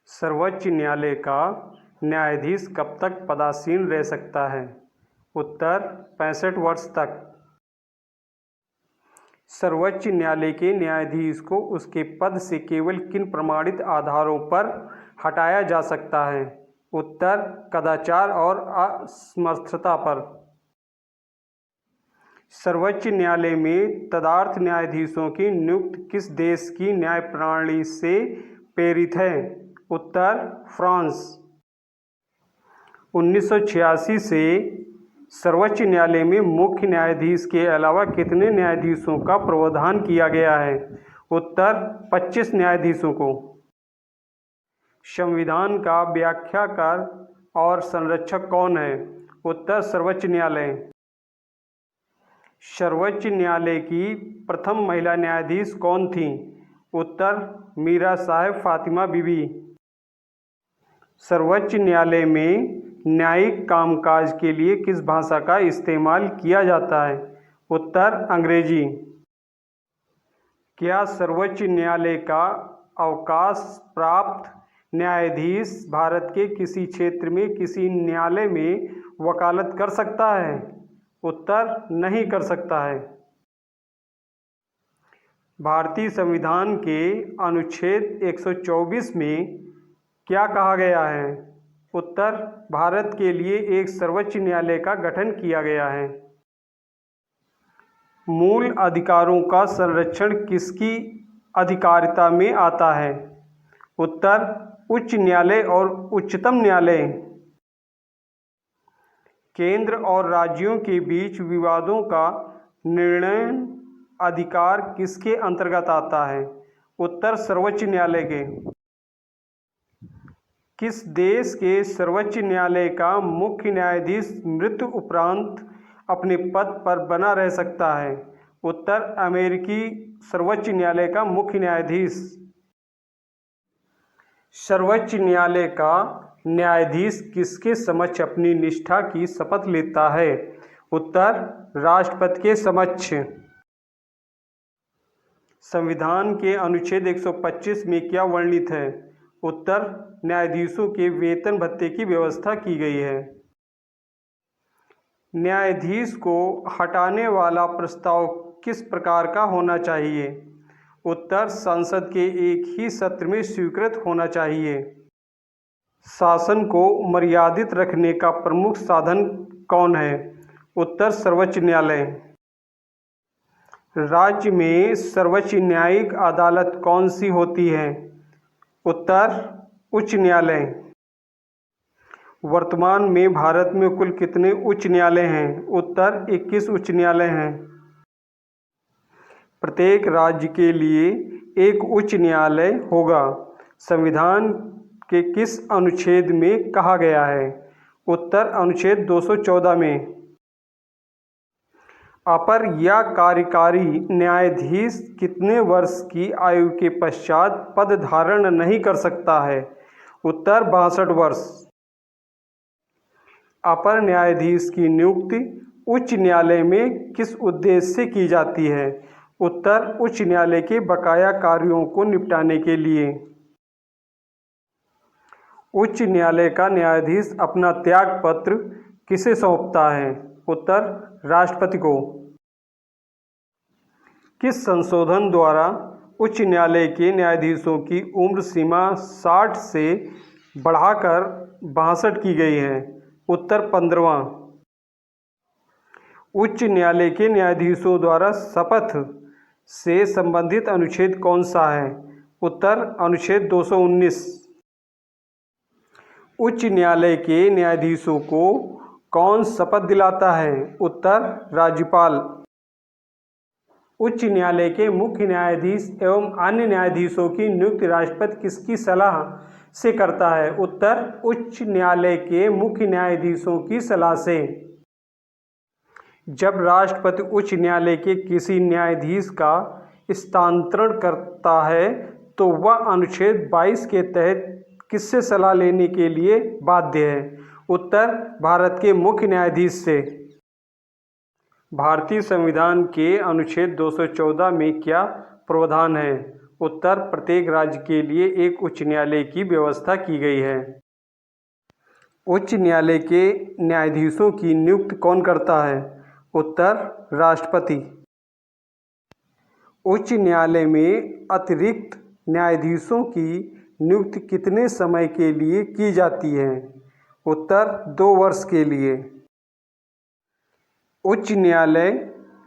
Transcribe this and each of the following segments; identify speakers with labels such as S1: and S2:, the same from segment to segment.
S1: सर्वोच्च न्यायालय का न्यायाधीश कब तक पदासीन रह सकता है? उत्तर 65 वर्ष तक। सर्वोच्च न्यायालय के न्यायाधीश को उसके पद से केवल किन प्रमाणित आधारों पर हटाया जा सकता है? उत्तर कदाचार और असमर्थता पर। सर्वोच्च न्यायालय में तदर्थ न्यायाधीशों की नियुक्ति किस देश की न्याय प्रणाली से प्रेरित है? उत्तर फ्रांस। 1986 से सर्वोच्च न्यायालय में मुख्य न्यायाधीश के अलावा कितने न्यायाधीशों का प्रावधान किया गया है? उत्तर 25 न्यायाधीशों को। संविधान का व्याख्याकार और संरक्षक कौन है? उत्तर सर्वोच्च न्यायालय। सर्वोच्च न्यायालय की प्रथम महिला न्यायाधीश कौन थीं? उत्तर मीरा साहिब फातिमा बीबी। सर्वोच्च न्यायालय में न्यायिक कामकाज के लिए किस भाषा का इस्तेमाल किया जाता है? उत्तर अंग्रेजी। क्या सर्वोच्च न्यायालय का अवकाश प्राप्त न्यायाधीश भारत के किसी क्षेत्र में किसी न्यायालय में वकालत कर सकता है? उत्तर नहीं कर सकता है। भारतीय संविधान के अनुच्छेद 124 में क्या कहा गया है? उत्तर भारत के लिए एक सर्वोच्च न्यायालय का गठन किया गया है। मूल अधिकारों का संरक्षण किसकी अधिकारिता में आता है? उत्तर उच्च न्यायालय और उच्चतम न्यायालय। केंद्र और राज्यों के बीच विवादों का निर्णय अधिकार किसके अंतर्गत आता है? उत्तर सर्वोच्च न्यायालय के। किस देश के सर्वोच्च न्यायालय का मुख्य न्यायाधीश मृत्यु उपरांत अपने पद पर बना रह सकता है? उत्तर अमेरिकी सर्वोच्च न्यायालय का मुख्य न्यायाधीश। सर्वोच्च न्यायालय का न्यायाधीश किसके समक्ष अपनी निष्ठा की शपथ लेता है? उत्तर राष्ट्रपति के समक्ष। संविधान के अनुच्छेद 125 में क्या वर्णित है? उत्तर न्यायाधीशों के वेतन भत्ते की व्यवस्था की गई है। न्यायाधीश को हटाने वाला प्रस्ताव किस प्रकार का होना चाहिए? उत्तर संसद के एक ही सत्र में स्वीकृत होना चाहिए। शासन को मर्यादित रखने का प्रमुख साधन कौन है? उत्तर सर्वोच्च न्यायालय। राज्य में सर्वोच्च न्यायिक अदालत कौन सी होती है? उत्तर उच्च न्यायालय। वर्तमान में भारत में कुल कितने उच्च न्यायालय हैं? उत्तर 21 उच्च न्यायालय हैं। प्रत्येक राज्य के लिए एक उच्च न्यायालय होगा। संविधान के किस अनुच्छेद में कहा गया है? उत्तर अनुच्छेद 214 में। अपर या कार्यकारी न्यायाधीश कितने वर्ष की आयु के पश्चात पद धारण नहीं कर सकता है? उत्तर 62 वर्ष। अपर न्यायाधीश की नियुक्ति उच्च न्यायालय में किस उद्देश्य से की जाती है? उत्तर उच्च न्यायालय के बकाया कार्यों को निपटाने के लिए। उच्च न्यायालय का न्यायाधीश अपना त्यागपत्र किसे सौंपता है? उत्तर राष्ट्रपति को। किस संशोधन द्वारा उच्च न्यायालय के न्यायाधीशों की उम्र सीमा 60 से बढ़ाकर 62 की गई है? उत्तर 15वां। उच्च न्यायालय के न्यायाधीशों द्वारा शपथ से संबंधित अनुच्छेद कौन सा है? उत्तर अनुच्छेद 219। उच्च न्यायालय के न्यायाधीशों को कौन शपथ दिलाता है? उत्तर राज्यपाल। उच्च न्यायालय के मुख्य न्यायाधीश एवं अन्य न्यायाधीशों की नियुक्ति राष्ट्रपति किसकी सलाह से करता है? उत्तर उच्च न्यायालय के मुख्य न्यायाधीशों की सलाह से। जब राष्ट्रपति उच्च न्यायालय के किसी न्यायाधीश का स्थानांतरण करता है तो वह अनुच्छेद 22 के तहत किससे सलाह लेने के लिए बाध्य है? उत्तर भारत के मुख्य न्यायाधीश से। भारतीय संविधान के अनुच्छेद 214 में क्या प्रावधान है? उत्तर, प्रत्येक राज्य के लिए एक उच्च न्यायालय की व्यवस्था की गई है। उच्च न्यायालय के न्यायाधीशों की नियुक्ति कौन करता है? उत्तर, राष्ट्रपति। उच्च न्यायालय में अतिरिक्त न्यायाधीशों की नियुक्ति कितने समय के लिए की जाती है? उत्तर, 2 वर्ष के लिए। उच्च न्यायालय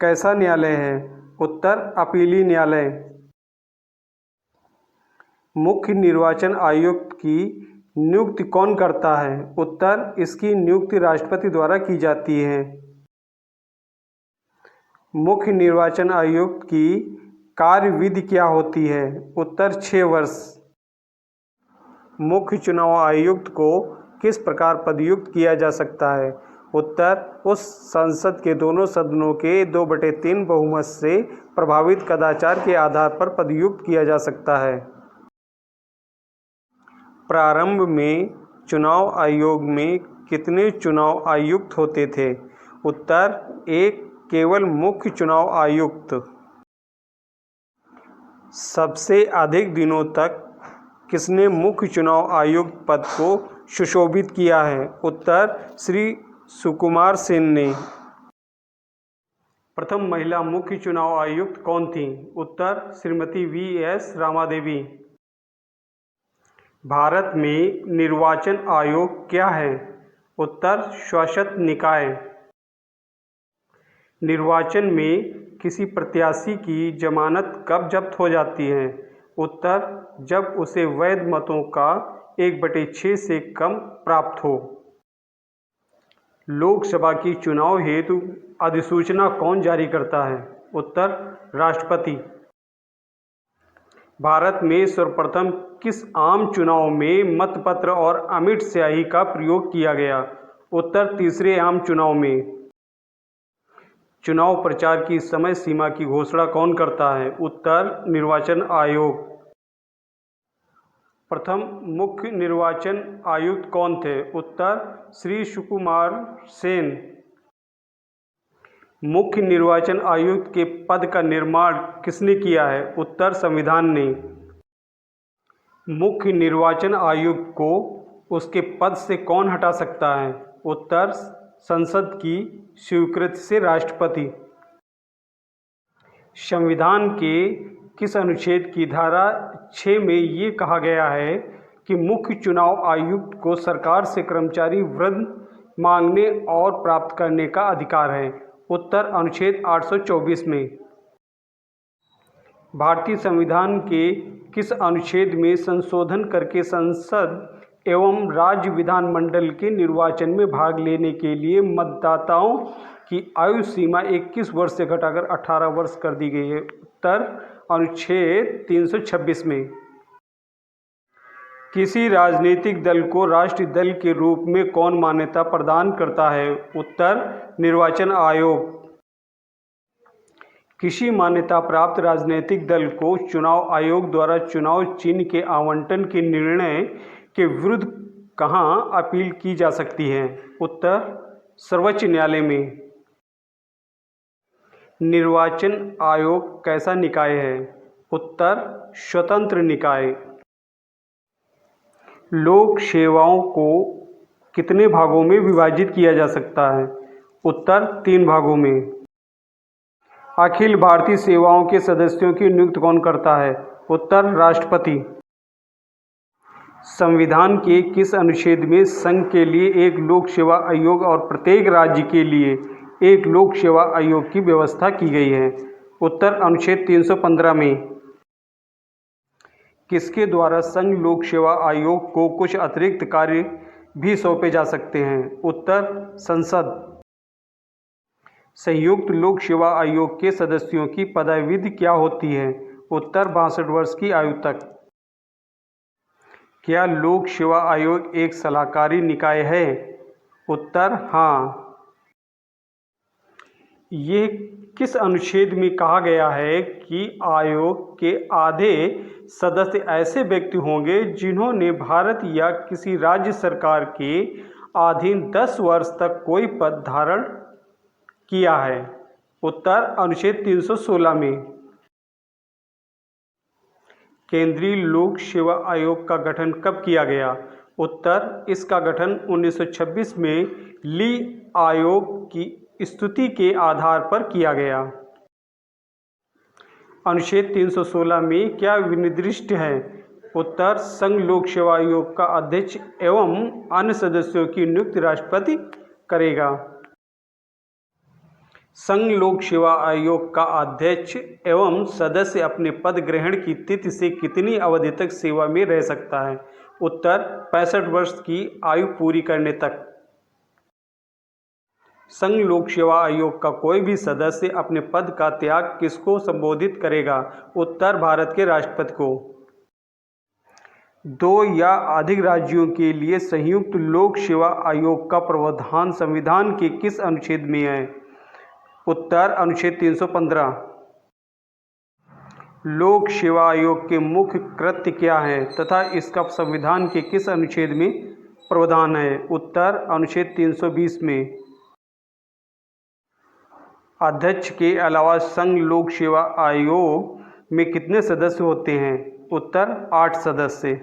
S1: कैसा न्यायालय है? उत्तर, अपीली न्यायालय। मुख्य निर्वाचन आयुक्त की नियुक्ति कौन करता है? उत्तर, इसकी नियुक्ति राष्ट्रपति द्वारा की जाती है। मुख्य निर्वाचन आयुक्त की कार्यविधि क्या होती है? उत्तर, 6 वर्ष। मुख्य चुनाव आयुक्त को किस प्रकार पदयुक्त किया जा सकता है? उत्तर, उस संसद के दोनों सदनों के 2/3 बहुमत से प्रभावित कदाचार के आधार पर पदयुक्त किया जा सकता है। प्रारंभ में चुनाव आयोग में कितने चुनाव आयुक्त होते थे? उत्तर, 1 केवल मुख्य चुनाव आयुक्त। सबसे अधिक दिनों तक किसने मुख्य चुनाव आयुक्त पद को सुशोभित किया है? उत्तर, श्री सुकुमार सेन ने। प्रथम महिला मुख्य चुनाव आयुक्त कौन थी? उत्तर, श्रीमती V.S. रामादेवी। भारत में निर्वाचन आयोग क्या है? उत्तर, शासित निकाय। निर्वाचन में किसी प्रत्याशी की जमानत कब जब्त हो जाती है? उत्तर, जब उसे वैध मतों का 1/6 से कम प्राप्त हो। लोकसभा की चुनाव हेतु अधिसूचना कौन जारी करता है? उत्तर, राष्ट्रपति। भारत में सर्वप्रथम किस आम चुनाव में मतपत्र और अमिट स्याही का प्रयोग किया गया? उत्तर, तीसरे आम चुनाव में। चुनाव प्रचार की समय सीमा की घोषणा कौन करता है? उत्तर, निर्वाचन आयोग। प्रथम मुख्य निर्वाचन आयुक्त कौन थे? उत्तर, श्री सुकुमार सेन। मुख्य निर्वाचन आयुक्त के पद का निर्माण किसने किया है? उत्तर, संविधान ने। मुख्य निर्वाचन आयुक्त को उसके पद से कौन हटा सकता है? उत्तर, संसद की स्वीकृति से राष्ट्रपति। संविधान के किस अनुच्छेद की धारा 6 में ये कहा गया है कि मुख्य चुनाव आयुक्त को सरकार से कर्मचारी वृत्ति मांगने और प्राप्त करने का अधिकार है? उत्तर, अनुच्छेद 824 में। भारतीय संविधान के किस अनुच्छेद में संशोधन करके संसद एवं राज्य विधानमंडल के निर्वाचन में भाग लेने के लिए मतदाताओं की आयु सीमा 21 वर्ष से घटाकर 18 वर्ष कर दी गई है? उत्तर, अनुच्छेद 326 में। किसी राजनीतिक दल को राष्ट्रीय दल के रूप में कौन मान्यता प्रदान करता है? उत्तर, निर्वाचन आयोग। किसी मान्यता प्राप्त राजनीतिक दल को चुनाव आयोग द्वारा चुनाव चिन्ह के आवंटन के निर्णय के विरुद्ध कहाँ अपील की जा सकती है? उत्तर, सर्वोच्च न्यायालय में। निर्वाचन आयोग कैसा निकाय है? उत्तर, स्वतंत्र निकाय। लोक सेवाओं को कितने भागों में विभाजित किया जा सकता है? उत्तर, 3 भागों में। अखिल भारतीय सेवाओं के सदस्यों की नियुक्ति कौन करता है? उत्तर, राष्ट्रपति। संविधान के किस अनुच्छेद में संघ के लिए एक लोक सेवा आयोग और प्रत्येक राज्य के लिए एक लोक सेवा आयोग की व्यवस्था की गई है? उत्तर, अनुच्छेद 315 में। किसके द्वारा संघ लोक सेवा आयोग को कुछ अतिरिक्त कार्य भी सौंपे जा सकते हैं? उत्तर, संसद। संयुक्त लोक सेवा आयोग के सदस्यों की पदावधि क्या होती है? उत्तर, 62 वर्ष की आयु तक। क्या लोक सेवा आयोग एक सलाहकारी निकाय है? उत्तर, हाँ। ये किस अनुच्छेद में कहा गया है कि आयोग के आधे सदस्य ऐसे व्यक्ति होंगे जिन्होंने भारत या किसी राज्य सरकार के अधीन 10 वर्ष तक कोई पद धारण किया है? उत्तर, अनुच्छेद 316 में। केंद्रीय लोक सेवा आयोग का गठन कब किया गया? उत्तर, इसका गठन 1926 में ली आयोग की स्तुति के आधार पर किया गया। अनुच्छेद 316 में क्या विनिर्दिष्ट है? उत्तर, संघ लोक सेवा आयोग का अध्यक्ष एवं अन्य सदस्यों की नियुक्ति राष्ट्रपति करेगा। संघ लोक सेवा आयोग का अध्यक्ष एवं सदस्य अपने पद ग्रहण की तिथि से कितनी अवधि तक सेवा में रह सकता है? उत्तर, 65 वर्ष की आयु पूरी करने तक। संघ लोक सेवा आयोग का कोई भी सदस्य अपने पद का त्याग किसको संबोधित करेगा? उत्तर, भारत के राष्ट्रपति को। 2 या अधिक राज्यों के लिए संयुक्त लोक सेवा आयोग का प्रावधान संविधान के किस अनुच्छेद में है? उत्तर, अनुच्छेद 315। लोक सेवा आयोग के मुख्य कृत्य क्या है तथा इसका संविधान के किस अनुच्छेद में प्रावधान है? उत्तर, अनुच्छेद 320 में। अध्यक्ष के अलावा संघ लोक सेवा आयोग में कितने सदस्य होते हैं? उत्तर, 8 सदस्य।